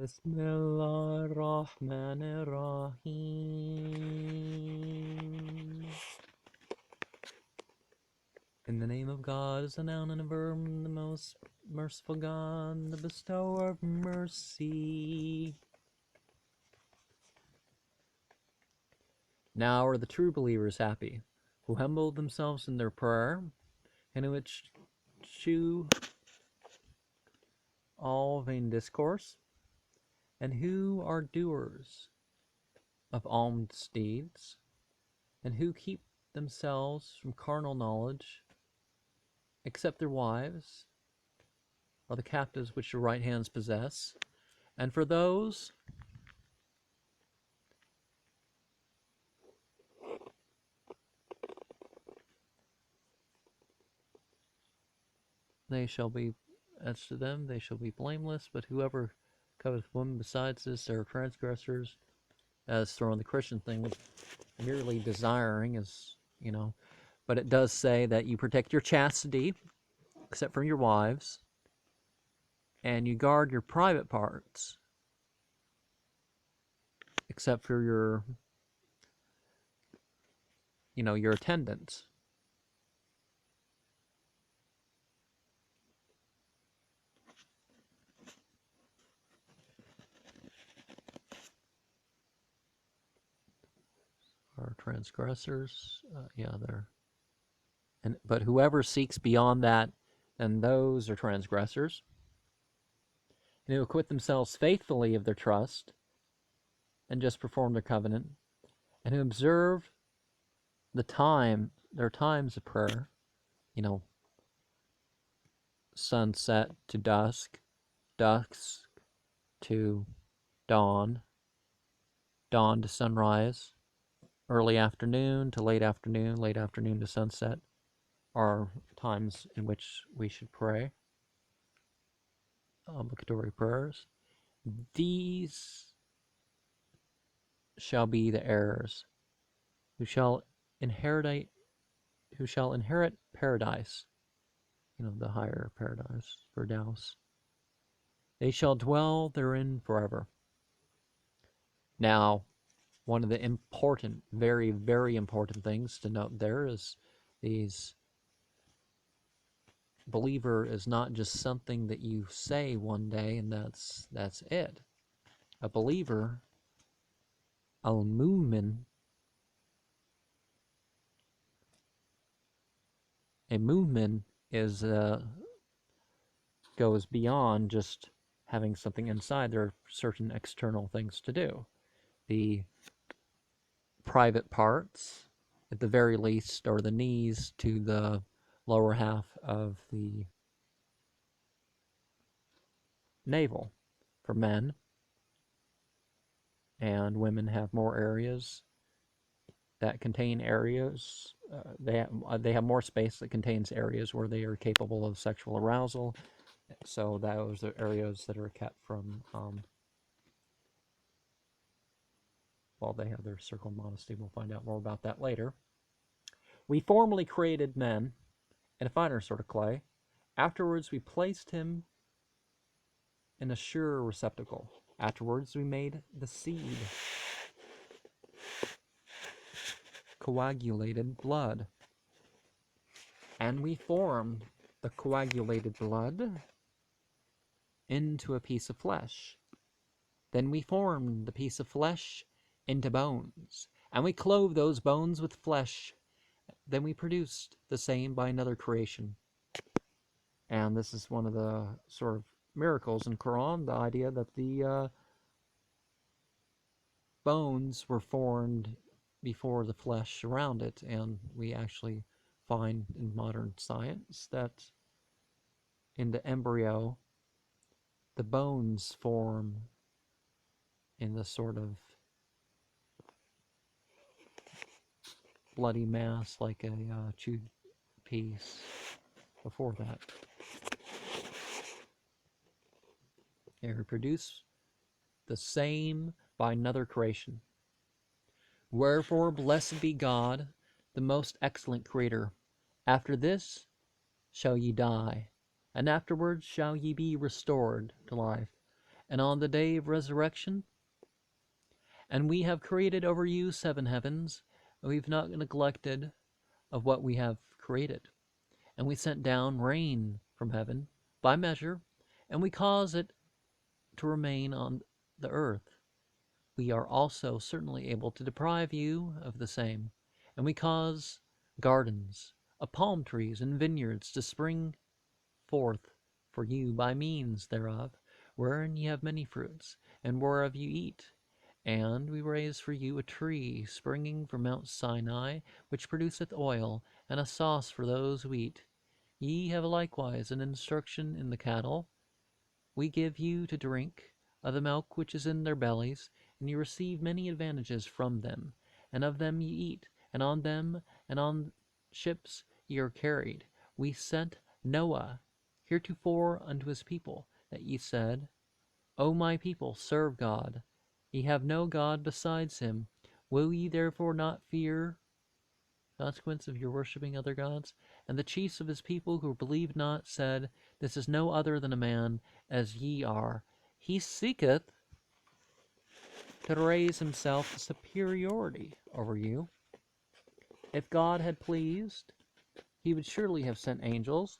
Bismillahirrahmanirrahim. In the name of God, as a noun and a verb, the most merciful God, the bestower of mercy. Now are the true believers happy, who humble themselves in their prayer, and in which chew all vain discourse, and who are doers of alms deeds, and who keep themselves from carnal knowledge, except their wives, or the captives which their right hands possess. And for those they shall be, as to them they shall be blameless, but whoever coveteth women besides this, they are transgressors. As throwing the Christian thing with merely desiring is, but it does say that you protect your chastity, except from your wives, and you guard your private parts, except for your, your attendants. Are transgressors, but whoever seeks beyond that, then those are transgressors, and who acquit themselves faithfully of their trust, and just perform their covenant, and who observe their times of prayer, sunset to dusk, dusk to dawn, dawn to sunrise, early afternoon to late afternoon to sunset are times in which we should pray obligatory prayers. These shall be the heirs who shall inherit paradise, the higher paradise, Firdaus. They shall dwell therein forever. Now, one of the important, very, very important things to note there is these believer is not just something that you say one day and that's it. A believer, al-mu'min, a mu'min is goes beyond just having something inside. There are certain external things to do. The private parts, at the very least, or the knees to the lower half of the navel for men, and women have more areas that contain areas. They have more space that contains areas where they are capable of sexual arousal. So those are areas that are kept from, they have their circle of modesty. We'll find out more about that later. We formerly created men in a finer sort of clay. Afterwards, we placed him in a surer receptacle. Afterwards, we made the seed coagulated blood. And we formed the coagulated blood into a piece of flesh. Then we formed the piece of flesh into bones, and we clove those bones with flesh. Then we produced the same by another creation. And this is one of the sort of miracles in Quran, the idea that the bones were formed before the flesh around it, and we actually find in modern science that in the embryo, the bones form in the sort of bloody mass like a chewed piece before that. They reproduce the same by another creation. Wherefore, blessed be God, the most excellent Creator. After this shall ye die, and afterwards shall ye be restored to life. and on the day of resurrection. And we have created over you 7 heavens, and we've not neglected of what we have created. And we sent down rain from heaven by measure, and we cause it to remain on the earth. We are also certainly able to deprive you of the same. And we cause gardens of palm trees and vineyards to spring forth for you by means thereof, wherein ye have many fruits, and whereof you eat. And we raise for you a tree springing from Mount Sinai, which produceth oil, and a sauce for those who eat. Ye have likewise an instruction in the cattle. We give you to drink of the milk which is in their bellies, and ye receive many advantages from them. And of them ye eat, and on them and on ships ye are carried. We sent Noah heretofore unto his people, that ye said, O my people, serve God. Ye have no God besides him. Will ye therefore not fear the consequence of your worshipping other gods? And the chiefs of his people who believed not said, This is no other than a man as ye are. He seeketh to raise himself to superiority over you. If God had pleased, he would surely have sent angels.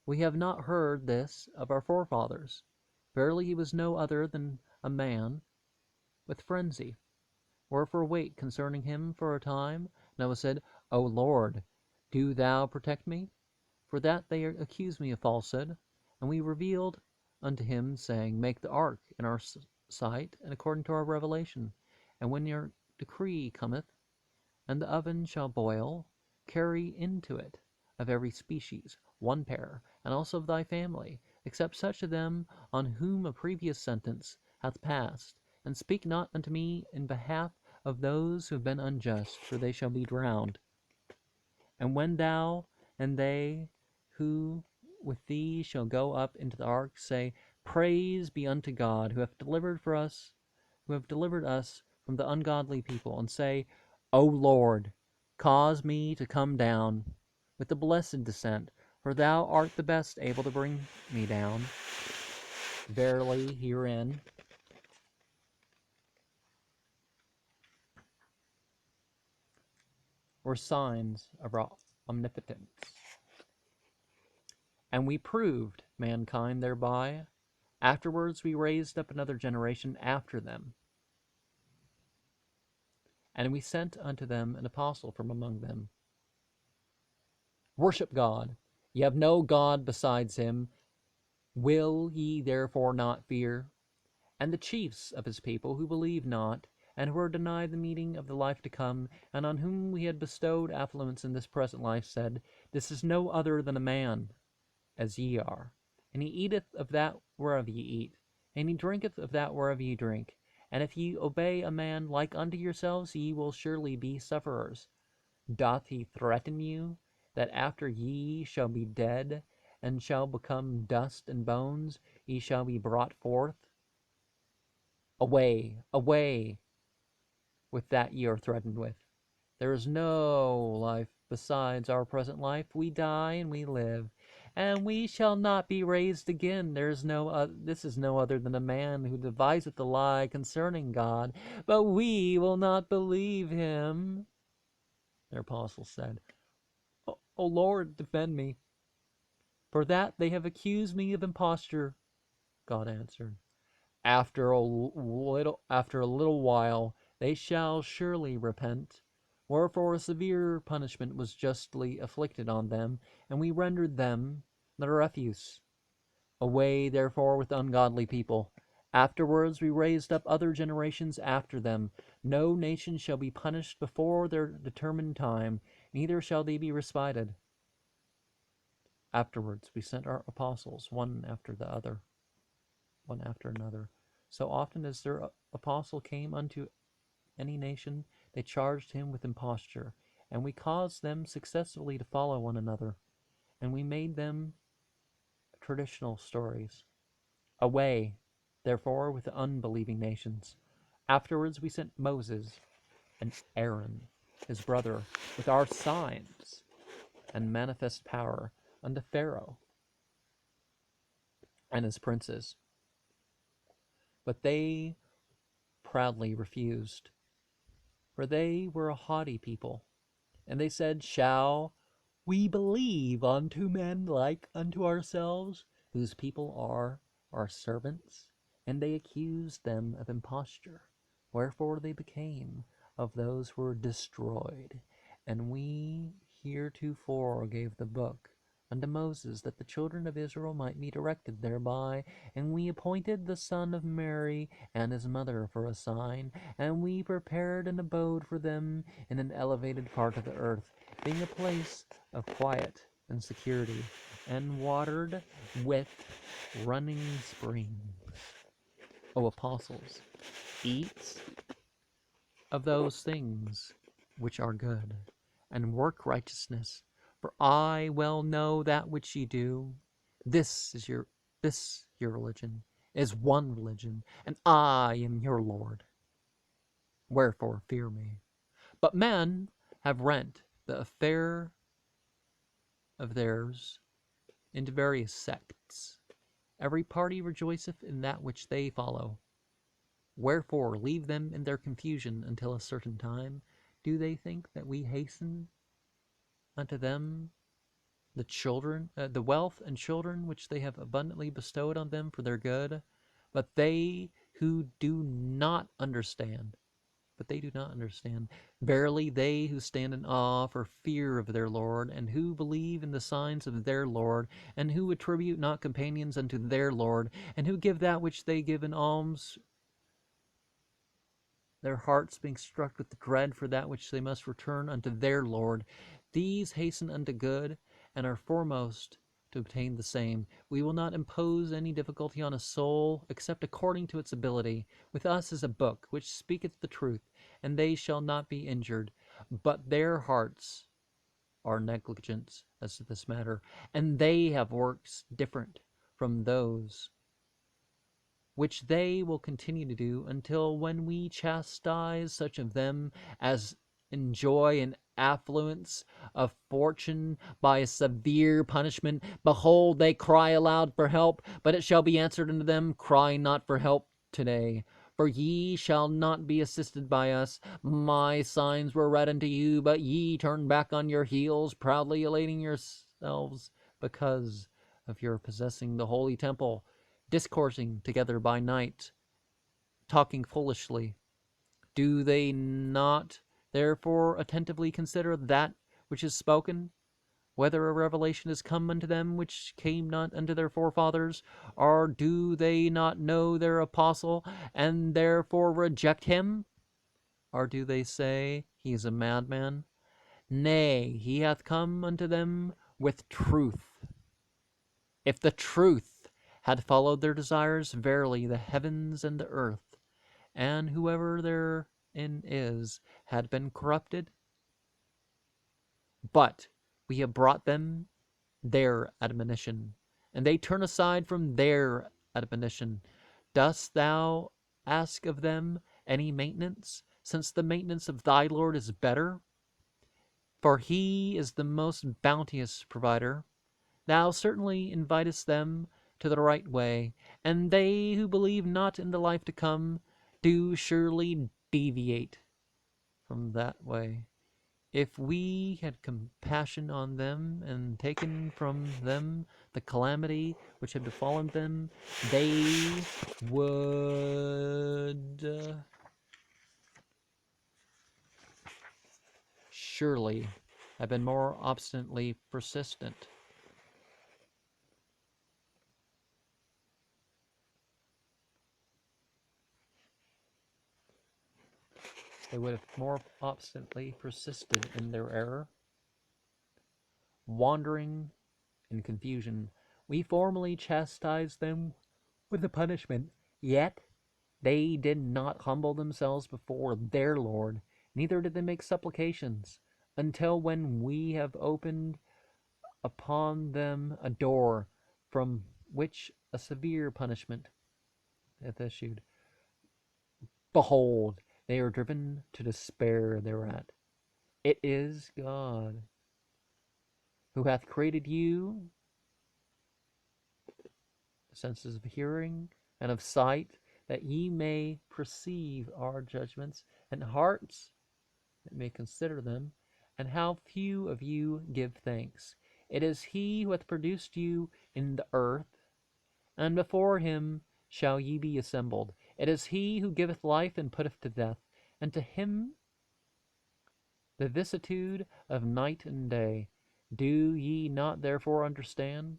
We have not heard this of our forefathers. Verily he was no other than a man with frenzy. Wherefore wait concerning him for a time. Noah said, O Lord, do thou protect me, for that they accuse me of falsehood. And we revealed unto him, saying, Make the ark in our sight, and according to our revelation. And when your decree cometh, and the oven shall boil, carry into it of every species 1 pair, and also of thy family, except such of them on whom a previous sentence hath passed. And speak not unto me in behalf of those who have been unjust, for they shall be drowned. And when thou and they who with thee shall go up into the ark, say, Praise be unto God, who hath delivered us from the ungodly people, and say, O Lord, cause me to come down with the blessed descent, for thou art the best able to bring me down. Verily herein were signs of our omnipotence. And we proved mankind thereby. Afterwards we raised up another generation after them. And we sent unto them an apostle from among them. Worship God. Ye have no God besides him. Will ye therefore not fear? And the chiefs of his people who believed not, and who were denied the meeting of the life to come, and on whom we had bestowed affluence in this present life, said, This is no other than a man, as ye are. And he eateth of that whereof ye eat, and he drinketh of that whereof ye drink. And if ye obey a man like unto yourselves, ye will surely be sufferers. Doth he threaten you, that after ye shall be dead, and shall become dust and bones, ye shall be brought forth? Away, away with that ye are threatened with. There is no life besides our present life. We die and we live, and we shall not be raised again. This is no other than a man who deviseth a lie concerning God, but we will not believe him. Their apostle said, O Lord, defend me, for that they have accused me of imposture. God answered, After a little while they shall surely repent. Wherefore a severe punishment was justly afflicted on them, and we rendered them the refuse. Away therefore with ungodly people. Afterwards we raised up other generations after them. No nation shall be punished before their determined time, neither shall they be respited. Afterwards we sent our apostles, one after another. So often as their apostle came unto any nation, they charged him with imposture, and we caused them successfully to follow one another, and we made them traditional stories. Away, therefore, with the unbelieving nations. Afterwards we sent Moses and Aaron, his brother, with our signs and manifest power unto Pharaoh and his princes, But they proudly refused, for they were a haughty people. And they said, Shall we believe unto men like unto ourselves, whose people are our servants? And they accused them of imposture. Wherefore they became of those who were destroyed. And we heretofore gave the book unto Moses, that the children of Israel might be directed thereby. And we appointed the son of Mary and his mother for a sign, and we prepared an abode for them in an elevated part of the earth, being a place of quiet and security, and watered with running springs. O apostles, eat of those things which are good, and work righteousness, for I well know that which ye do. This is your religion is one religion, and I am your Lord. Wherefore fear me. But men have rent the affair of theirs into various sects. Every party rejoiceth in that which they follow. Wherefore leave them in their confusion until a certain time. Do they think that we hasten unto them the wealth and children which they have abundantly bestowed on them for their good? But they who do not understand, Verily, they who stand in awe for fear of their Lord, and who believe in the signs of their Lord, and who attribute not companions unto their Lord, and who give that which they give in alms, their hearts being struck with dread for that which they must return unto their Lord, these hasten unto good, and are foremost to obtain the same. We will not impose any difficulty on a soul, except according to its ability. With us is a book, which speaketh the truth, and they shall not be injured. But their hearts are negligent as to this matter, and they have works different from those which they will continue to do until when we chastise such of them as enjoy an affluence of fortune by a severe punishment. Behold, they cry aloud for help, but it shall be answered unto them, Cry not for help today, for ye shall not be assisted by us. My signs were read unto you, but ye turned back on your heels, proudly elating yourselves because of your possessing the holy temple, discoursing together by night, talking foolishly. Do they not therefore attentively consider that which is spoken, whether a revelation is come unto them which came not unto their forefathers? Or do they not know their apostle, and therefore reject him? Or do they say, He is a madman? Nay, he hath come unto them with truth. If the truth had followed their desires, verily the heavens and the earth, and whoever therein is, had been corrupted. But we have brought them their admonition, and they turn aside from their admonition. Dost thou ask of them any maintenance, since the maintenance of thy Lord is better? For he is the most bounteous provider. Thou certainly invitest them to the right way, and they who believe not in the life to come do surely deviate from that way. If we had compassion on them and taken from them the calamity which had befallen them, they would surely have been more obstinately persistent. They would have more obstinately persisted in their error, wandering in confusion. We formerly chastised them with the punishment, yet they did not humble themselves before their Lord, neither did they make supplications, until when we have opened upon them a door from which a severe punishment hath issued. Behold, they are driven to despair thereat. It is God who hath created you senses of hearing and of sight, that ye may perceive our judgments, and hearts that may consider them, and how few of you give thanks. It is he who hath produced you in the earth, and before him shall ye be assembled. It is he who giveth life and putteth to death, and to him the vicissitude of night and day. Do ye not therefore understand?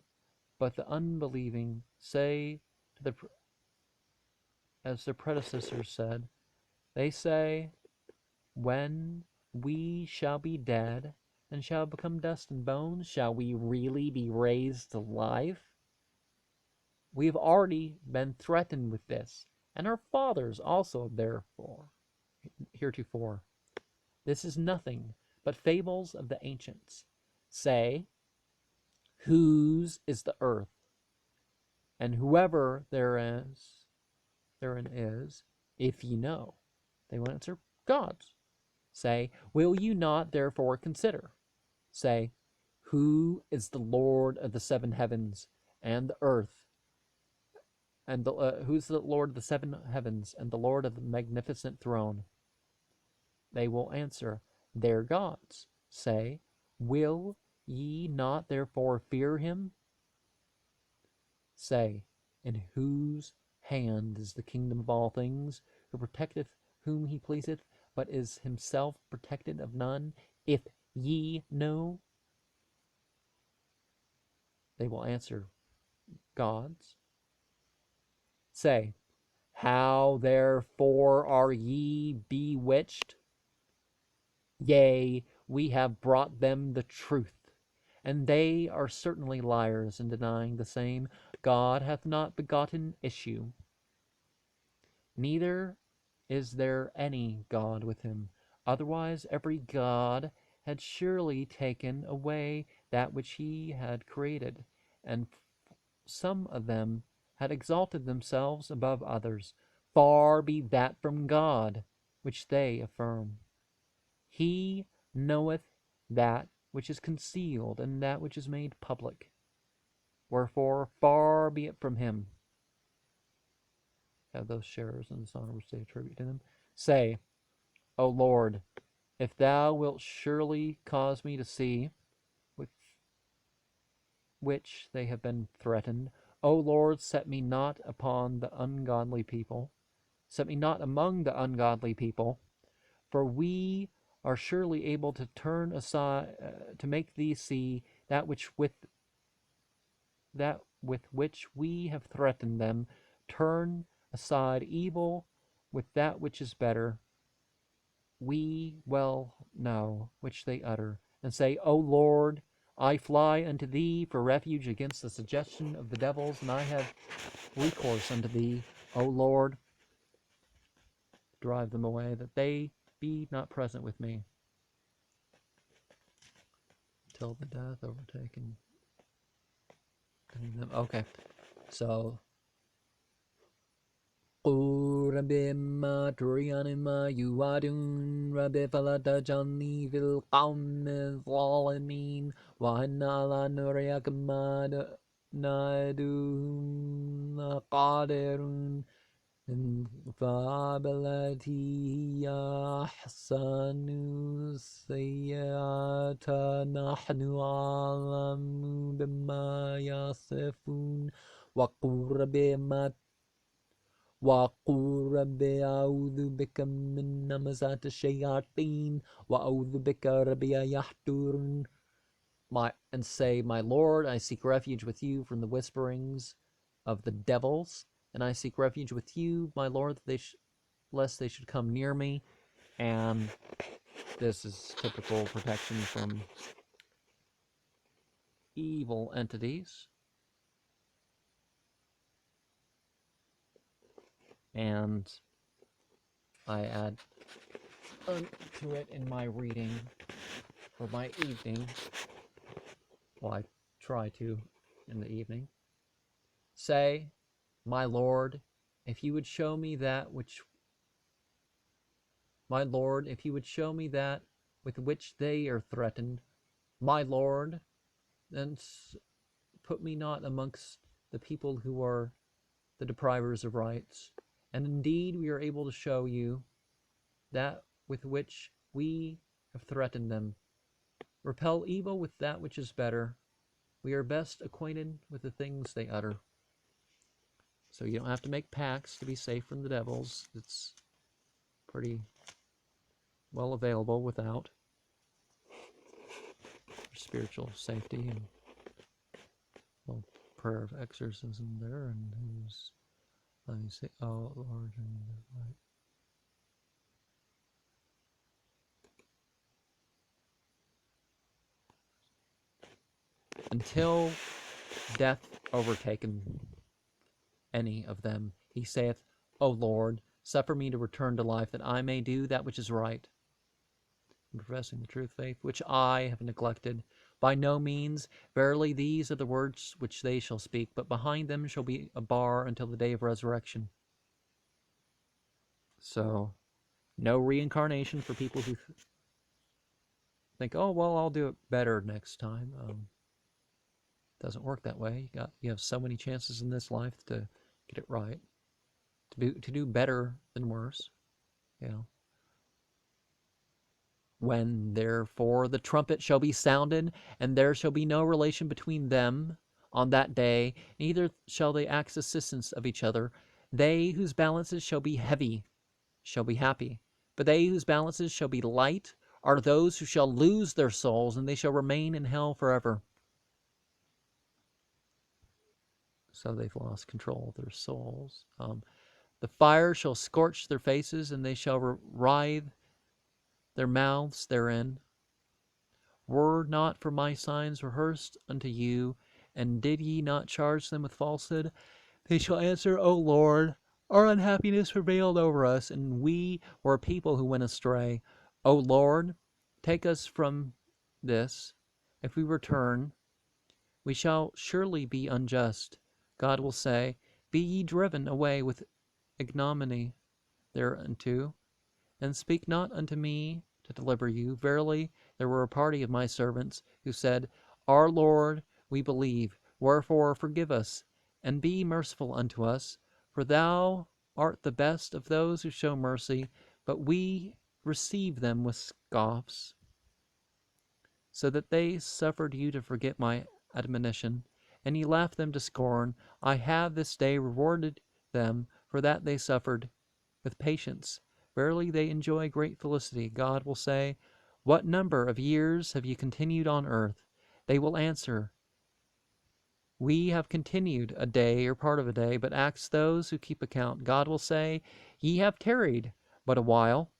But the unbelieving say to as their predecessors said, they say, when we shall be dead and shall become dust and bones, shall we really be raised to life? We have already been threatened with this, and our fathers also therefore heretofore. This is nothing but fables of the ancients. Say, whose is the earth, and whoever therein is, if ye know? They will answer, God's. Say, will you not therefore consider? Say, who is the Lord of the seven heavens and the earth? And who's the Lord of the seven heavens and the Lord of the magnificent throne? They will answer, their gods. Say, will ye not therefore fear him? Say, in whose hand is the kingdom of all things, who protecteth whom he pleaseth, but is himself protected of none? If ye know, they will answer, God's. Say, how therefore are ye bewitched? Yea, we have brought them the truth, and they are certainly liars in denying the same. God hath not begotten issue, neither is there any God with him. Otherwise every God had surely taken away that which he had created, and some of them had exalted themselves above others. Far be that from God, which they affirm. He knoweth that which is concealed, and that which is made public. Wherefore, far be it from him. Have those sharers in dishonor which they attribute to them. Say, O Lord, if thou wilt surely cause me to see with which they have been threatened, O Lord, set me not upon the ungodly people, set me not among the ungodly people, for we are surely able to turn aside, to make thee see that with which we have threatened them, turn aside evil with that which is better. We well know which they utter, and say, O Lord, I fly unto thee for refuge against the suggestion of the devils, and I have recourse unto thee, O Lord. Drive them away, that they be not present with me, till the death overtaken them. Okay, so O Rabbi Matrianima Yuadun Rabbi Falata Jani Vil Qawm Zalimin Wahanala Nuriakamad Nadum Qadirun فَبَلَتِي يَحْسَنُ السَّيِّئَاتَ نَحْنُ أَعْلَمُ بِمَا يَصِفُونَ وَقُلْ رَبِّ أَعُوذُ بِكَ مِنْ هَمَزَاتِ الشَّيَاطِينِ وَأَعُوذُ بِكَ رَبِّ أَن يَحْضُرُونِ. And say, my Lord, I seek refuge with you from the whisperings of the devils, and I seek refuge with you, my Lord, lest they should come near me. And this is typical protection from evil entities. And I add to it in my reading for my evening. Well, I try to in the evening. Say, my Lord, if you would show me that which with which they are threatened, my Lord, then put me not amongst the people who are the deprivers of rights, And indeed we are able to show you that with which we have threatened them. Repel evil with that which is better. We are best acquainted with the things they utter. So you don't have to make pacts to be safe from the devils. It's pretty well available without spiritual safety and prayer of exorcism there. And who's, let me see, oh Lord, right. Until death overtaken any of them, he saith, O Lord, suffer me to return to life, that I may do that which is right, and professing the true faith, which I have neglected. By no means, verily these are the words which they shall speak, but behind them shall be a bar until the day of resurrection. So, no reincarnation for people who think, oh, well, I'll do it better next time. Doesn't work that way. You have so many chances in this life to get it right, to do better than worse. You know. When therefore the trumpet shall be sounded, and there shall be no relation between them on that day, neither shall they ask assistance of each other. They whose balances shall be heavy shall be happy, but they whose balances shall be light are those who shall lose their souls, and they shall remain in hell forever. So they've lost control of their souls. The fire shall scorch their faces, and they shall writhe their mouths therein. Were not for my signs rehearsed unto you, and did ye not charge them with falsehood, they shall answer, O Lord, our unhappiness prevailed over us, and we were a people who went astray. O Lord, take us from this. If we return, we shall surely be unjust. God will say, Be ye driven away with ignominy thereunto, and speak not unto me to deliver you. Verily, there were a party of my servants who said, Our Lord, we believe, wherefore forgive us, and be merciful unto us, for thou art the best of those who show mercy, but we receive them with scoffs, so that they suffered you to forget my admonition, and ye laughed them to scorn. I have this day rewarded them for that they suffered with patience. Verily they enjoy great felicity. God will say, What number of years have ye continued on earth? They will answer, We have continued a day or part of a day, but ask those who keep account. God will say, Ye have tarried but a while,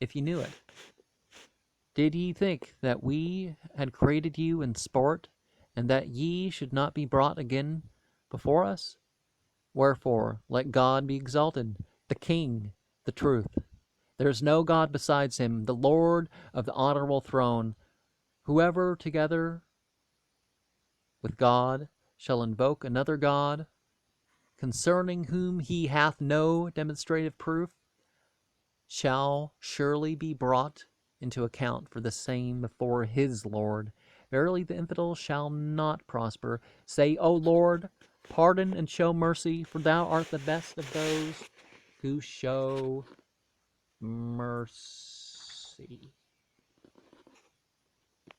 if ye knew it. Did ye think that we had created you in sport, and that ye should not be brought again before us? Wherefore, let God be exalted, the King, the truth. There is no God besides him, the Lord of the honorable throne. Whoever together with God shall invoke another God, concerning whom he hath no demonstrative proof, shall surely be brought into account for the same before his Lord. Verily the infidel shall not prosper. Say, O Lord, pardon and show mercy, for thou art the best of those who show mercy.